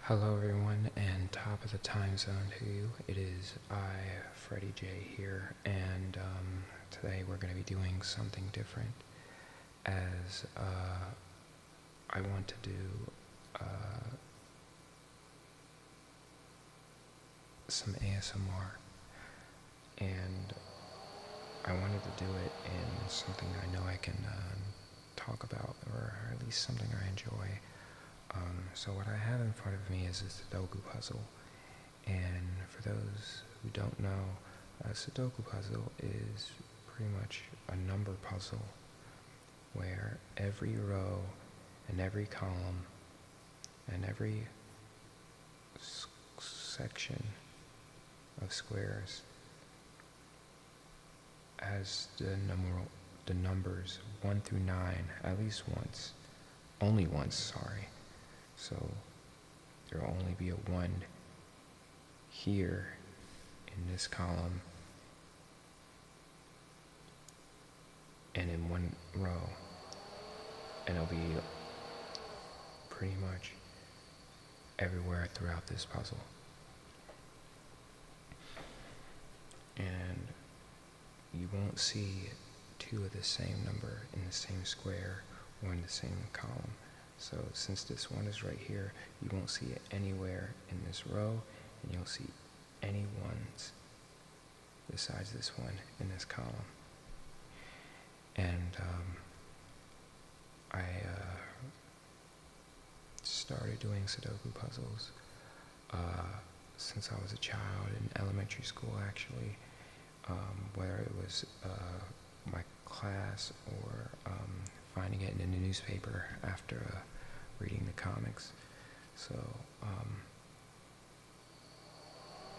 Hello everyone, and top of the time zone to you. It is I, Fretty J here, and today we're going to be doing something different as I want to do some ASMR, and I wanted to do it in something I know I can talk about, or at least something I enjoy. So what I have in front of me is a Sudoku puzzle, and for those who don't know, a Sudoku puzzle is pretty much a number puzzle where every row and every column and every section of squares has the numbers 1 through 9 at least once. Only once, sorry. So there will only be a 1 here in this column and in one row, and it'll be pretty much everywhere throughout this puzzle. And you won't see two of the same number in the same square or in the same column. So since this one is right here, you won't see it anywhere in this row, and you'll see any ones besides this one in this column. And I started doing Sudoku puzzles since I was a child in elementary school, actually, whether it was my class or finding it in the newspaper after reading the comics. So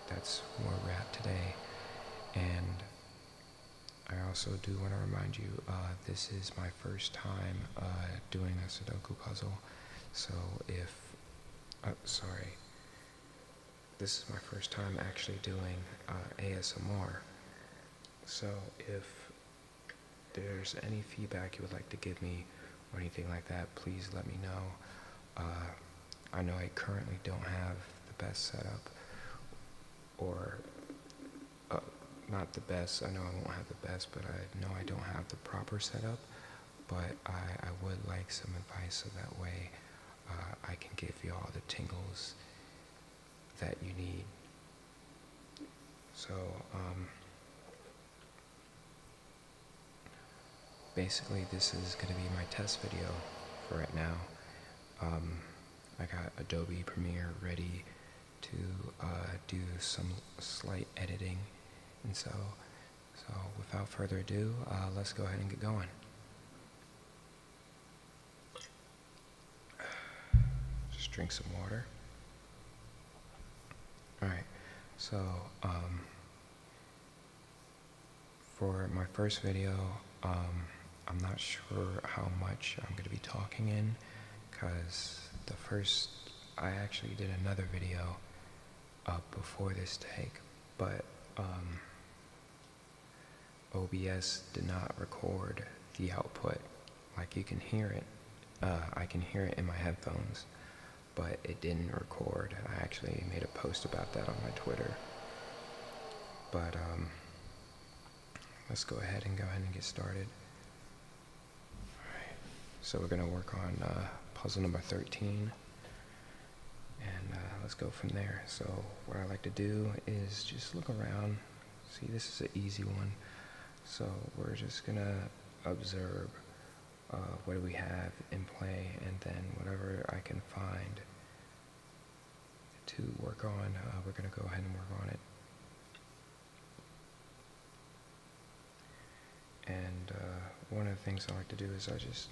that's where we're at today. And I also do want to remind you, this is my first time doing a Sudoku puzzle. So this is my first time actually doing ASMR. So if there's any feedback you would like to give me or anything like that, please let me know. I know I currently don't have the best setup, or not the best. I know I won't have the best, but I know I don't have the proper setup. But I would like some advice, so that way I can give you all the tingles that you need. So basically this is going to be my test video for right now. I got Adobe Premiere ready to do some slight editing, and so without further ado, let's go ahead and get going. Just drink some water. Alright, so for my first video, I'm not sure how much I'm going to be talking in, because I actually did another video before this take, but OBS did not record the output. Like, you can hear it, I can hear it in my headphones, but it didn't record. I actually made a post about that on my Twitter. But let's go ahead and get started. Alright, so we're gonna work on puzzle number 13, and let's go from there. So what I like to do is just look around. See, this is an easy one, so we're just gonna observe what do we have in play, and then whatever I can find to work on, we're going to go ahead and work on it. And one of the things I like to do is I just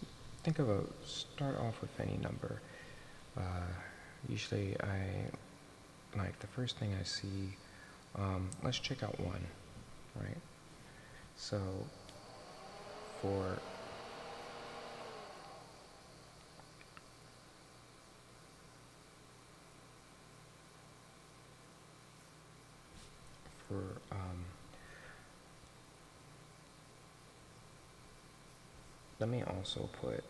start off with any number. Usually I like the first thing I see, let's check out 1, right? So for let me also put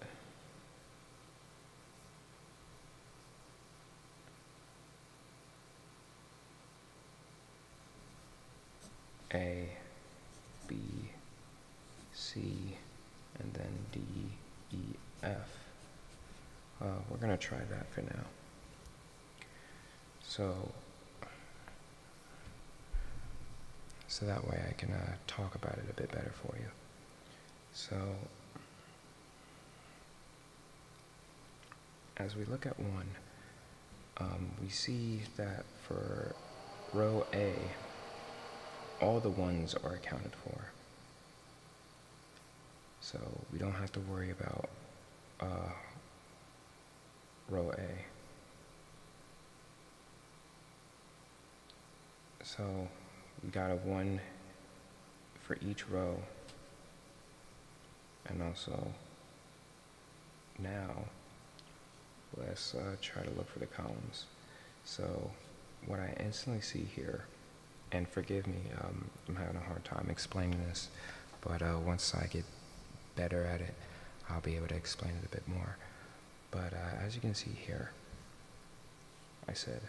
A, B, C, and then D, E, F. We're going to try that for now. So that way I can talk about it a bit better for you. So as we look at 1, we see that for row A, all the 1s are accounted for. So we don't have to worry about row A. So we got a 1 for each row. And also, now, let's try to look for the columns. So what I instantly see here, and forgive me, I'm having a hard time explaining this, but once I get better at it, I'll be able to explain it a bit more. But as you can see here, I said,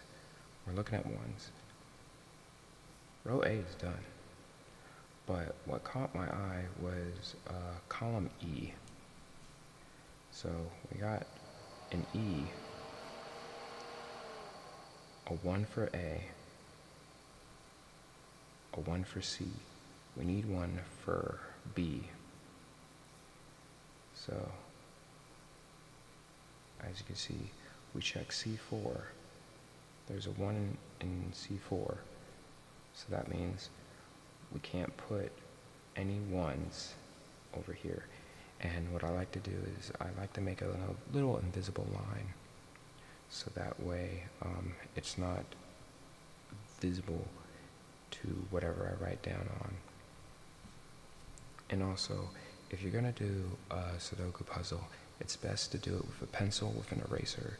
we're looking at 1s. Row A is done. But what caught my eye was column E. So we got an E, a 1 for A, a 1 for C. We need 1 for B. So as you can see, we check C4. There's a 1 in C4. So that means we can't put any 1s over here. And what I like to do is I like to make a little invisible line. So that way it's not visible to whatever I write down on. And also, if you're going to do a Sudoku puzzle, it's best to do it with a pencil with an eraser.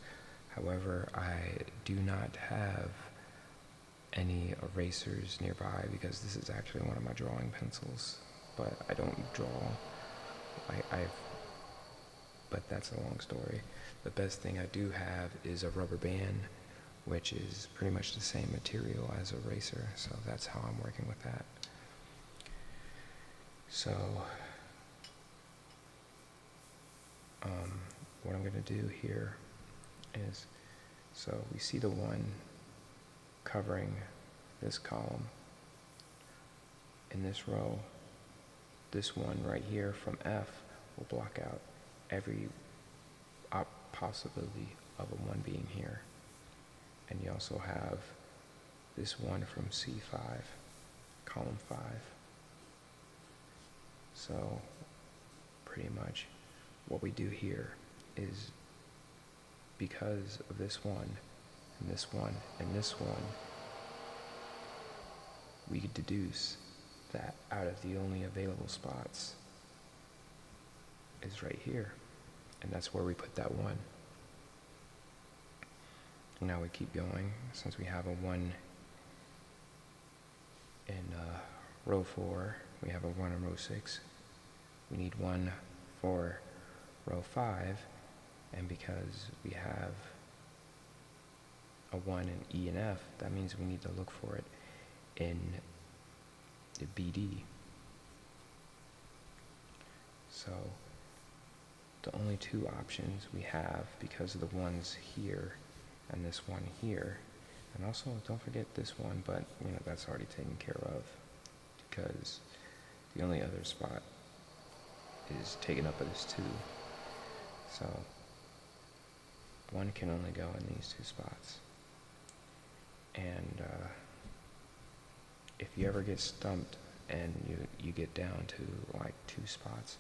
However, I do not have any erasers nearby because this is actually one of my drawing pencils, but I don't draw. But that's a long story. The best thing I do have is a rubber band, which is pretty much the same material as a eraser, so that's how I'm working with that. So what I'm going to do here is, so we see the 1 covering this column. In this row, this 1 right here from F will block out every possibility of a 1 being here. And you also have this 1 from C5, column 5. So pretty much what we do here is, because of this 1 and this 1 and this 1, we could deduce that out of the only available spots is right here, and that's where we put that 1. Now we keep going. Since we have a 1 in row 4, we have a 1 in row 6, we need 1 for row 5, and because we have a 1 in E and F, that means we need to look for it in the BD. So the only 2 options we have, because of the 1s here and this 1 here, and also don't forget this 1, but that's already taken care of because the only other spot is taken up by this 2. So 1 can only go in these 2 spots. And if you ever get stumped and you get down to like 2 spots,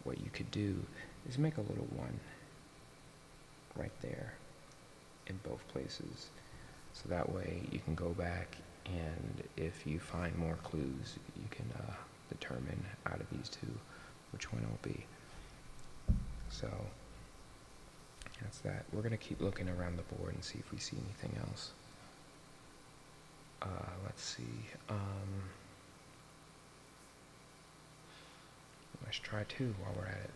what you could do is make a little 1 right there in both places. So that way you can go back, and if you find more clues, you can determine out of these 2 which one it will be. So that's that. We're going to keep looking around the board and see if we see anything else. Let's see. Let's try 2 while we're at it.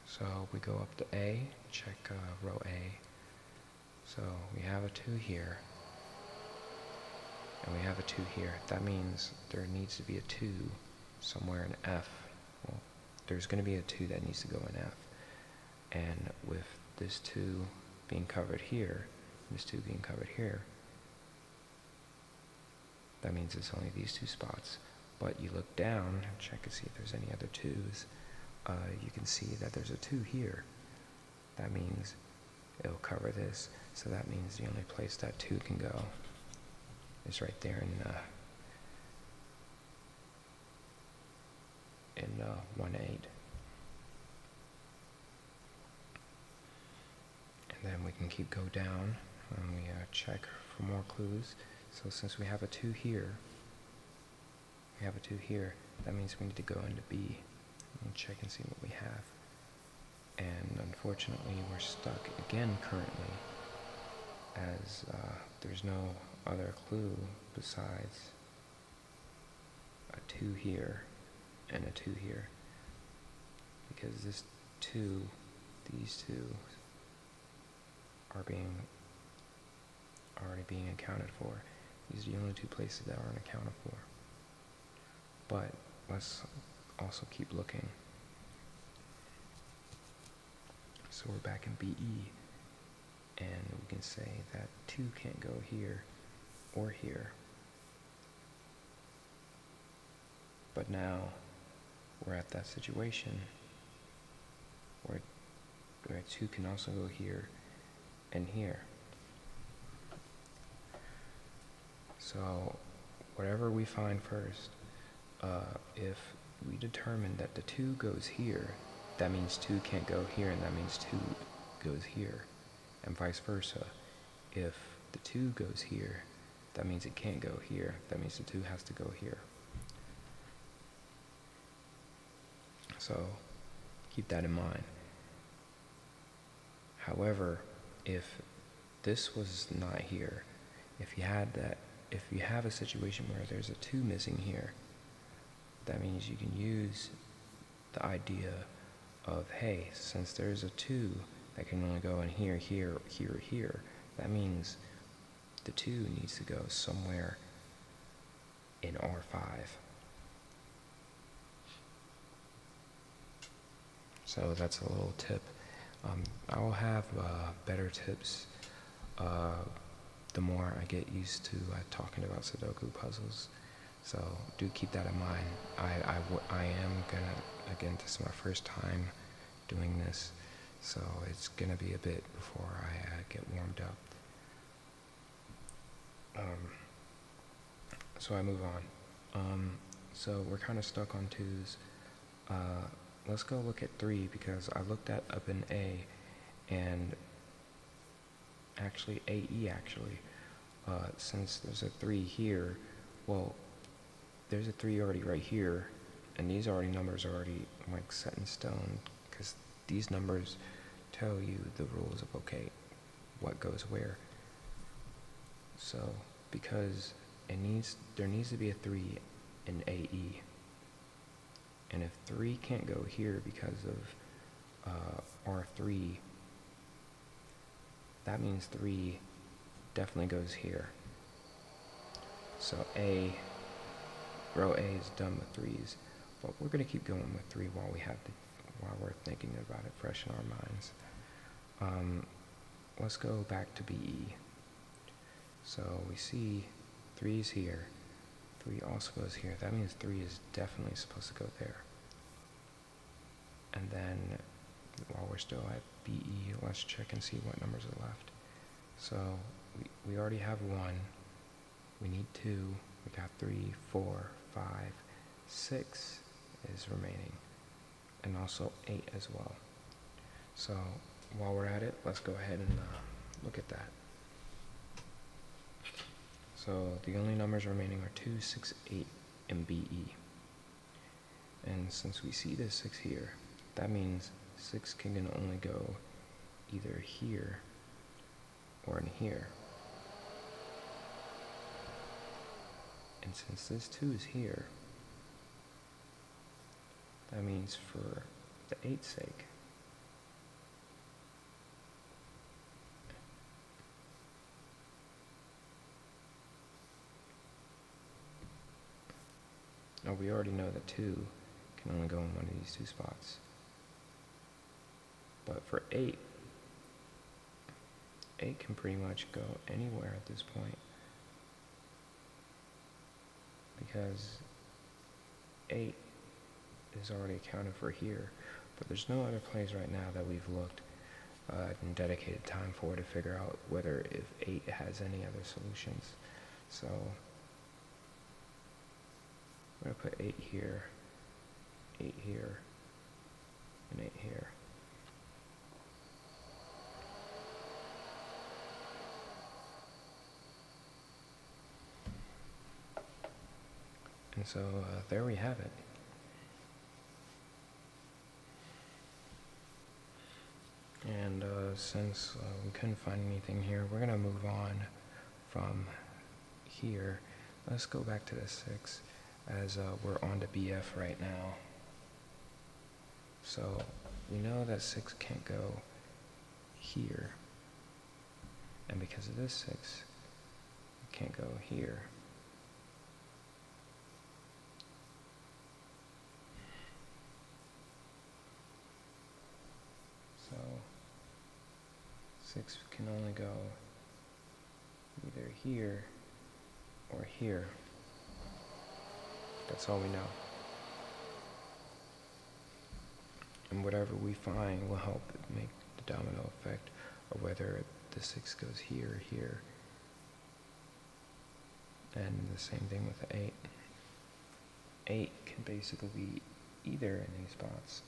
So we go up to A, check row A. So we have a 2 here. and we have a 2 here. That means there needs to be a 2 somewhere in F. Well, there's going to be a 2 that needs to go in F. And with this 2 being covered here, and this 2 being covered here, that means it's only these 2 spots. But you look down and check and see if there's any other 2s. You can see that there's a 2 here. That means it'll cover this. So that means the only place that 2 can go is right there in 1-8. And then we can keep go down and we check for more clues. So since we have a 2 here, that means we need to go into B and check and see what we have. And unfortunately, we're stuck again currently, as there's no other clue besides a 2 here and a 2 here. Because these 2 are already being accounted for. These are the only 2 places that aren't accounted for. But let's also keep looking. So we're back in BE, and we can say that 2 can't go here or here. But now we're at that situation where 2 can also go here and here. So whatever we find first, if we determine that the 2 goes here, that means 2 can't go here, and that means 2 goes here, and vice versa. If the 2 goes here, that means it can't go here, that means the 2 has to go here. So keep that in mind. However, if this was not here, if you have a situation where there's a 2 missing here, that means you can use the idea of, hey, since there's a 2 that can only go in here, here, here, here, that means the 2 needs to go somewhere in R5. So that's a little tip. I will have better tips the more I get used to talking about Sudoku puzzles. So do keep that in mind. I am gonna, again, this is my first time doing this, so it's gonna be a bit before I get warmed up. So I move on. So we're kind of stuck on 2s. Let's go look at 3, because I looked that up in A, and actually AE actually, since there's a 3 here, well, there's a 3 already right here, and these numbers are already like set in stone, because these numbers tell you the rules of, okay, what goes where. So because there needs to be a 3 in AE, and if 3 can't go here because of R3, that means 3 definitely goes here. So row A is done with 3s, but we're going to keep going with 3 while we're thinking about it fresh in our minds. Let's go back to BE. So we see 3 is here, 3 also goes here. That means 3 is definitely supposed to go there. And then while we're still at BE, let's check and see what numbers are left. So we already have 1, we need 2, we got 3, 4, 5, 6 is remaining, and also 8 as well. So while we're at it, let's go ahead and look at that. So the only numbers remaining are 2, 6, 8 in BE. And since we see this 6 here, that means 6 can only go either here or in here. And since this 2 is here, that means for the 8's sake, Now we already know that 2 can only go in one of these 2 spots. But for 8 can pretty much go anywhere at this point, because 8 is already accounted for here, but there's no other place right now that we've looked and dedicated time for to figure out whether if 8 has any other solutions. So I'm going to put 8 here, 8 here, and 8 here. And so there we have it. And since we couldn't find anything here, we're going to move on from here. Let's go back to the 6, as we're on to BF right now. So we know that 6 can't go here. And because of this 6, it can't go here. So 6 can only go either here or here. That's all we know. And whatever we find will help make the domino effect of whether the 6 goes here or here. And the same thing with the 8. 8 can basically be either in these spots,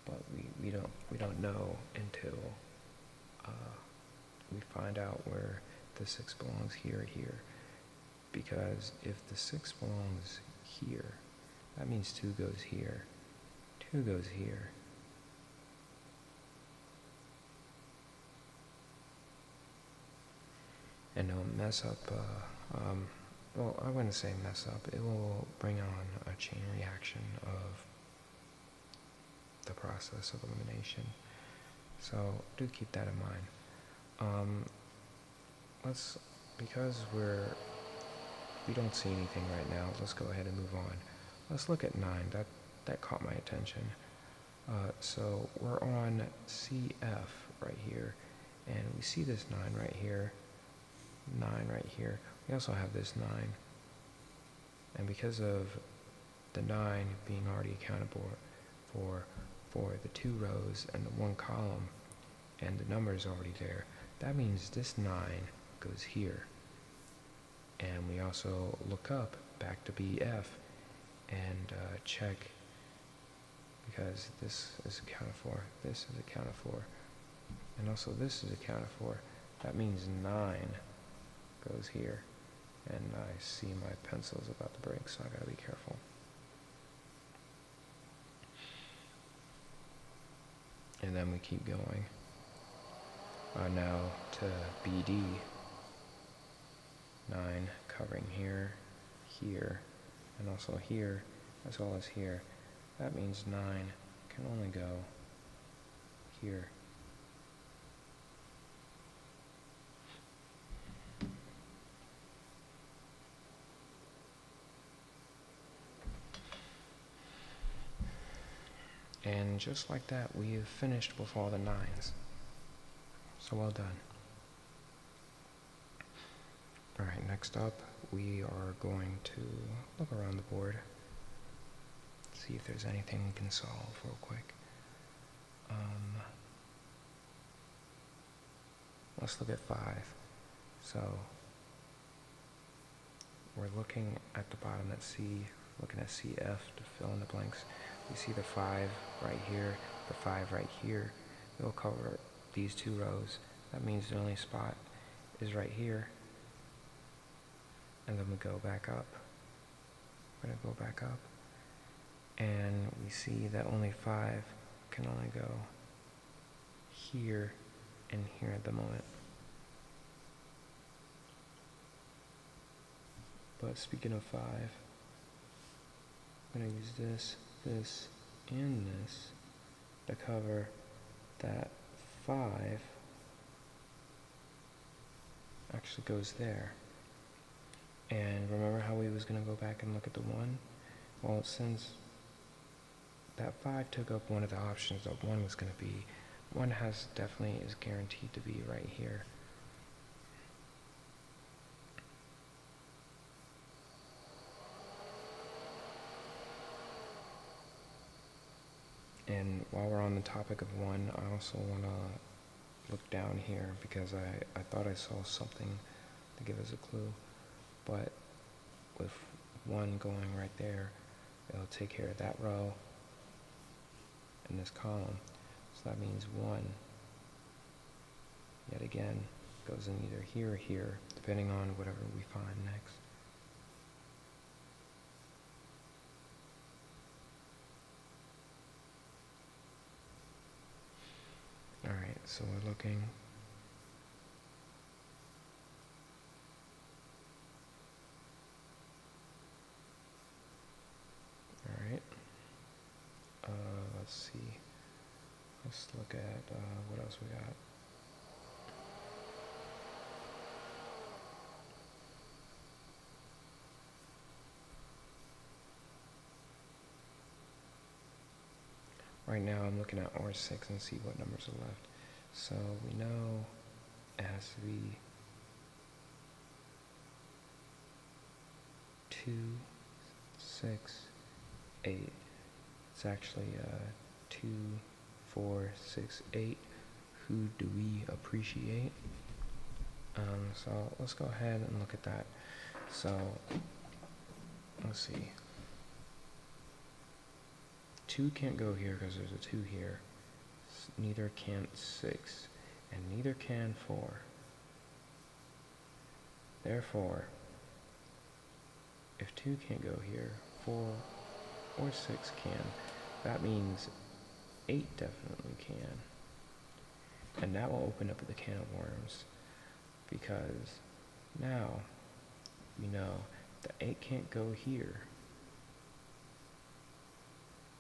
but we don't know until we find out where the 6 belongs here or here. Because if the 6 belongs here, that means 2 goes here, 2 goes here. And it'll mess up, well, I wouldn't say mess up, it will bring on a chain reaction of the process of elimination. So do keep that in mind. Because we don't see anything right now, let's go ahead and move on. Let's look at 9, that caught my attention. So we're on CF right here, and we see this 9 right here, 9 right here. We also have this 9. And because of the 9 being already accounted for the 2 rows and the 1 column, and the number is already there, that means this 9 goes here. And we also look up back to BF and check, because this is accounted for, this is accounted for, and also this is accounted for. That means 9 goes here. And I see my pencil's about to break, so I gotta be careful. And then we keep going. Now to BD. 9 covering here, here, and also here, as well as here. That means 9 can only go here. And just like that, we have finished with all the 9s. So well done. Alright, next up, we are going to look around the board, see if there's anything we can solve real quick. Let's look at 5. So, we're looking at the bottom at C, looking at CF to fill in the blanks. We see the 5 right here, the 5 right here. It'll cover these 2 rows. That means the only spot is right here. And then we go back up. We're going to go back up. And we see that only 5 can only go here and here at the moment. But speaking of 5, I'm going to use this, this, and this to cover that 5 actually goes there. And remember how we was going to go back and look at the 1? Well, since that 5 took up one of the options that 1 was going to be, 1 has definitely is guaranteed to be right here. And while we're on the topic of 1, I also want to look down here because I thought I saw something to give us a clue. But with 1 going right there, it'll take care of that row in this column. So that means 1, yet again, goes in either here or here, depending on whatever we find next. Alright, so we're looking. Alright. Let's see. Let's look at what else we got. Right now I'm looking at R6 and see what numbers are left. So we know it has to be 2, 6, 8. It's actually 2, 4, 6, 8. Who do we appreciate? So let's go ahead and look at that. So let's see. 2 can't go here because there's a 2 here. Neither can 6, and neither can 4. Therefore, if 2 can't go here, 4 or 6 can. That means 8 definitely can. And that will open up the can of worms, because now we know that 8 can't go here.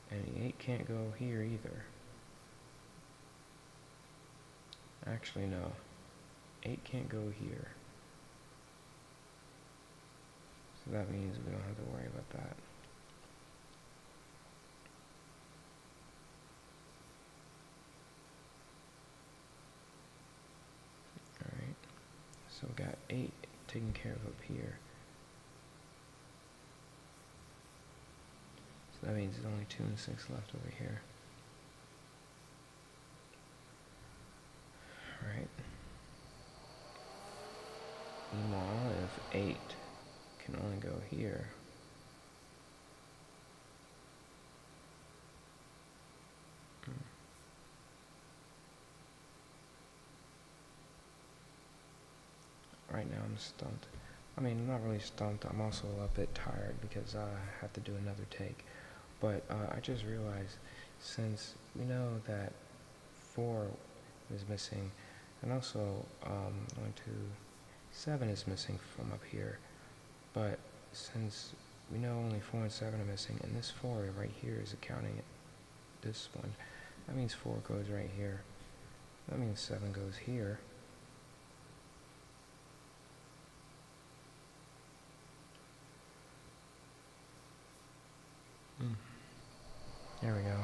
And the 8 can't go here either. Actually, no. 8 can't go here. So that means we don't have to worry about that. Alright. So we got 8 taken care of up here. So that means there's only 2 and 6 left over here. Alright. Meanwhile, if 8 can only go here, right now I'm stumped. I mean, I'm not really stumped, I'm also a bit tired because I have to do another take. But I just realized, since we know that 4 is missing, and also 1, 2, 7 is missing from up here, but since we know only 4 and 7 are missing, and this 4 right here is accounting this one, that means 4 goes right here. That means 7 goes here. There we go.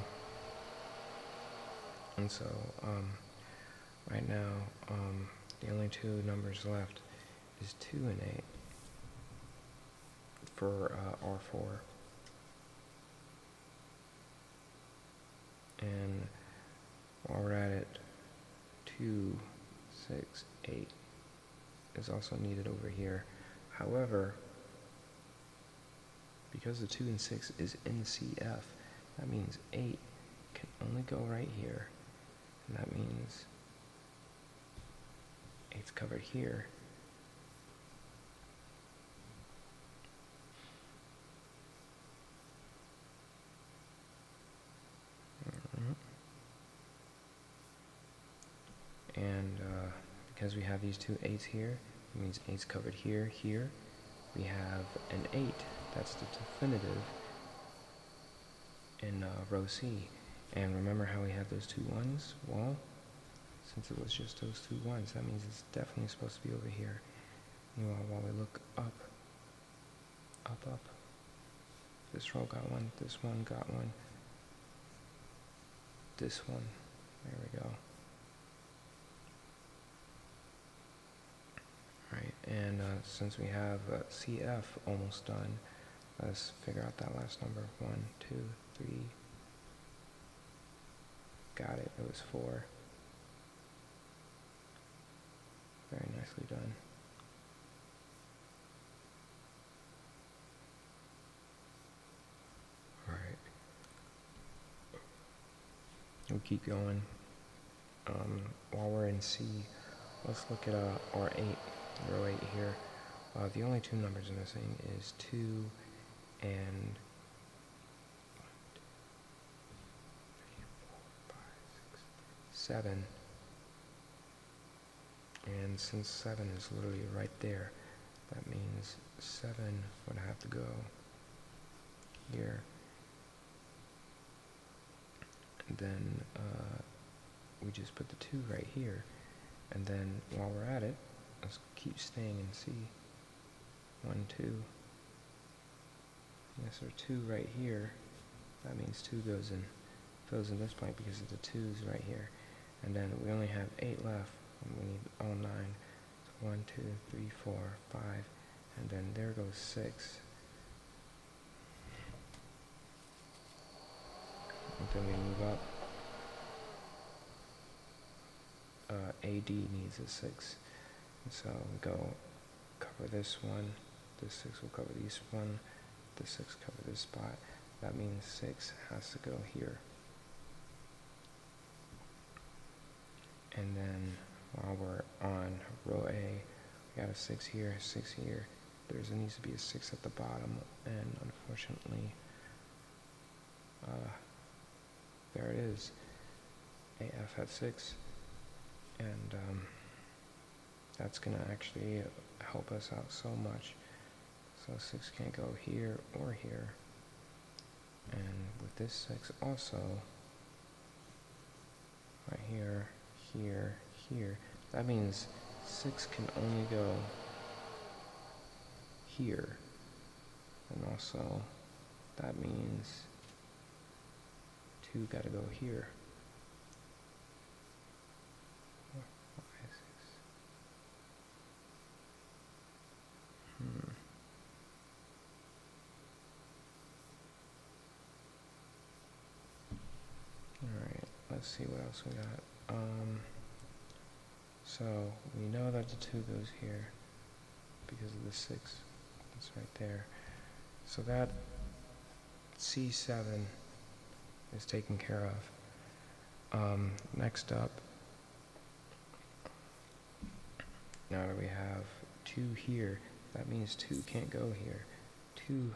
And so, right now, the only 2 numbers left is 2 and 8 for R4. And while we're at it, 2, 6, 8 is also needed over here. However, because the 2 and 6 is in CF, that means 8 can only go right here. And that means 8's covered here. And because we have these 2 8's here, it means 8's covered here, here. We have an 8, that's the definitive in row C. And remember how we had those 2 1's? Well, since it was just those 2 1's, that means it's definitely supposed to be over here. Meanwhile, while we look up, up, up, This row got one, this one got one, this one, there we go. Alright, and since we have CF almost done, let's figure out that last number. 1, 2, 3. Got it, it was 4. Very nicely done. Alright. We'll keep going. While we're in C, let's look at R8, row 8 here. The only two numbers missing is 2 and 7. And since 7 is literally right there, that means 7 would have to go here. And then we just put the 2 right here. And then while we're at it, let's keep staying in C. 1, 2. Yes, or 2 right here. That means 2 goes in this blank because of the 2's right here. And then we only have 8 left. And we need all 9. So 1, 2, 3, 4, 5. And then there goes 6. And then we move up. AD needs a 6. And so we go cover this one. This 6 will cover this one. This 6 cover this spot. That means 6 has to go here. And then while we're on row A, we got a 6 here, 6 here. There needs to be a 6 at the bottom, and unfortunately, there it is. AF had 6, and that's gonna actually help us out so much. So 6 can't go here or here. And with this 6 also, right here, here, here, that means 6 can only go here. And also, that means 2 gotta go here. 4, 5, 6. Alright, let's see what else we got. So we know that the 2 goes here because of the 6. It's right there. So that C7 is taken care of. Next up, now that we have 2 here, that means 2 can't go here. 2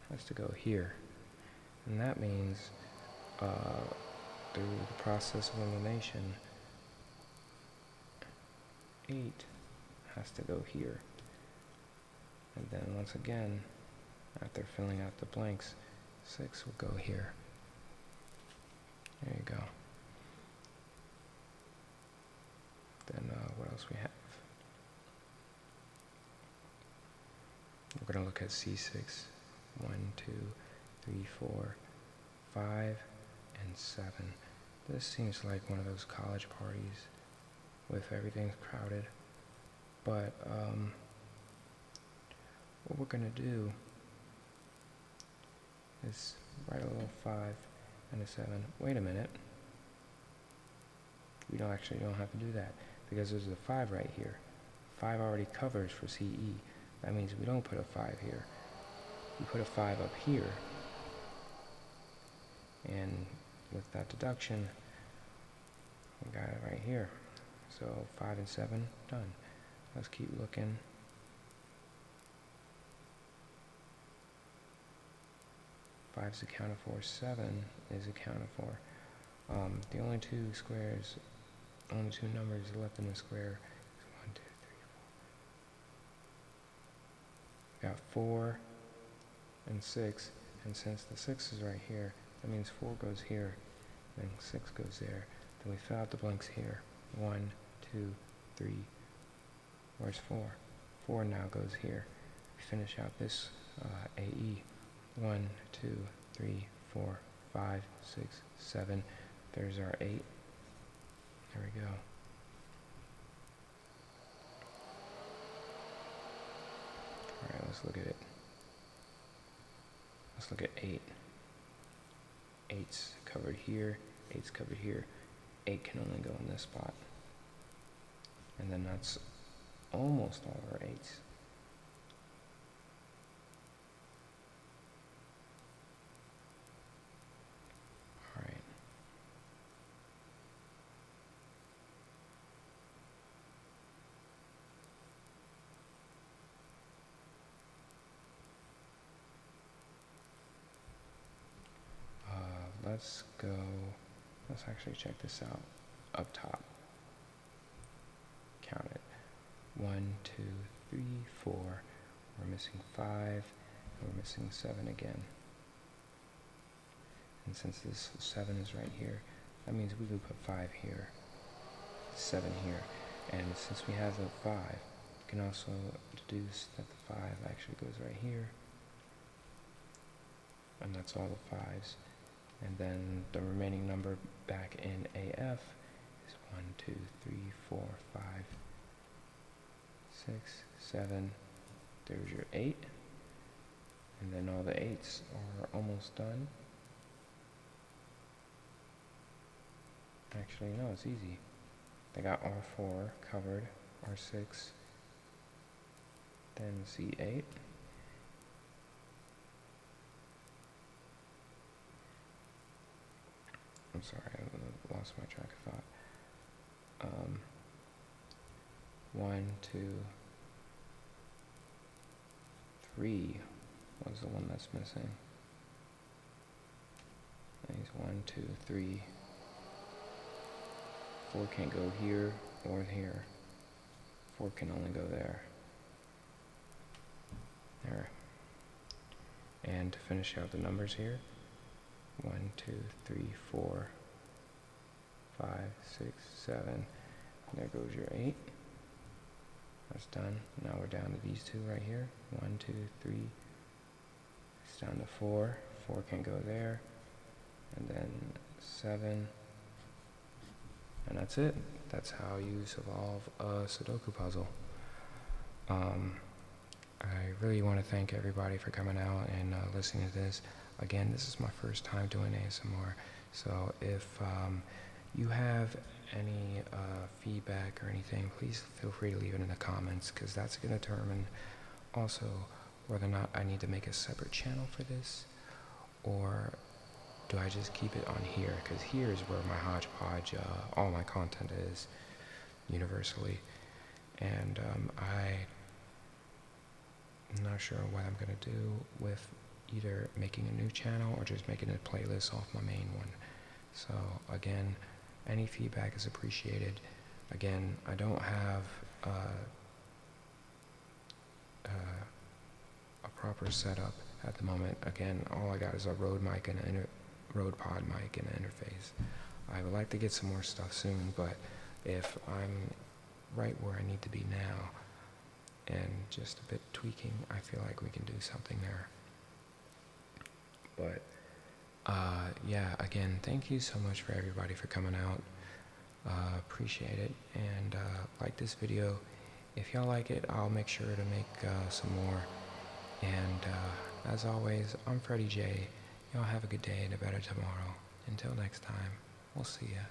has to go here. And that means through the process of elimination, 8 has to go here. And then once again, after filling out the blanks, 6 will go here. There you go. Then what else we have? We're going to look at C6. 1, 2, 3, 4, 5, and 7. This seems like one of those college parties with everything's crowded. But what we're going to do is write a little 5 and a 7. Wait a minute. We don't have to do that because there's a 5 right here. 5 already covers for CE. That means we don't put a 5 here. We put a 5 up here. And with that deduction, we got it right here. So 5 and 7, done. Let's keep looking. Five's accounted for, 7 is accounted for. The only two numbers left in the square is 1, 2, 3, 4. We got 4 and 6, and since the 6 is right here, that means 4 goes here, then 6 goes there. Then we fill out the blanks here. 1, 2, 3. Where's 4? 4 now goes here. We finish out this AE. 1, 2, 3, 4, 5, 6, 7. There's our 8. There we go. Alright, let's look at it. Let's look at 8. 8's covered here, 8's covered here. 8 can only go in this spot. And then that's almost all our 8's. Alright. Let's actually check this out. Up top. Count it. 1, 2, 3, 4. We're missing 5, and we're missing 7 again. And since this 7 is right here, that means we could put 5 here, 7 here. And since we have the 5, we can also deduce that the 5 actually goes right here. And that's all the 5's. And then the remaining number back in AF is 1, 2, 3, 4, 5, 6, 7. There's your 8. And then all the 8's are almost done. Actually, no, it's easy. They got R4 covered, R6, then C8. I'm sorry, I lost my track of thought. 1, 2, 3 was the one that's missing. Nice, 1, 2, 3. 4 can't go here or here. 4 can only go there. There. And to finish out the numbers here, 1, 2, 3, 4, 5, 6, 7. There goes your 8. That's done. Now we're down to these two right here. 1, 2, 3. It's down to 4. 4 can go there. And then 7. And that's it. That's how you solve a Sudoku puzzle. I really want to thank everybody for coming out and listening to this. Again, this is my first time doing ASMR, so if you have any feedback or anything, please feel free to leave it in the comments, because that's going to determine also whether or not I need to make a separate channel for this, or do I just keep it on here, because here is where my hodgepodge, all my content is, universally. And I'm not sure what I'm going to do with either making a new channel or just making a playlist off my main one. So again, any feedback is appreciated. Again, I don't have a proper setup at the moment. Again, all I got is a Rode mic and Rode Pod mic and an interface. I would like to get some more stuff soon, but if I'm right where I need to be now and just a bit tweaking, I feel like we can do something there. But yeah, again, thank you so much for everybody for coming out. Appreciate it, and like this video. If y'all like it, I'll make sure to make some more. And as always, I'm Fretty J. Y'all have a good day and a better tomorrow. Until next time, we'll see ya.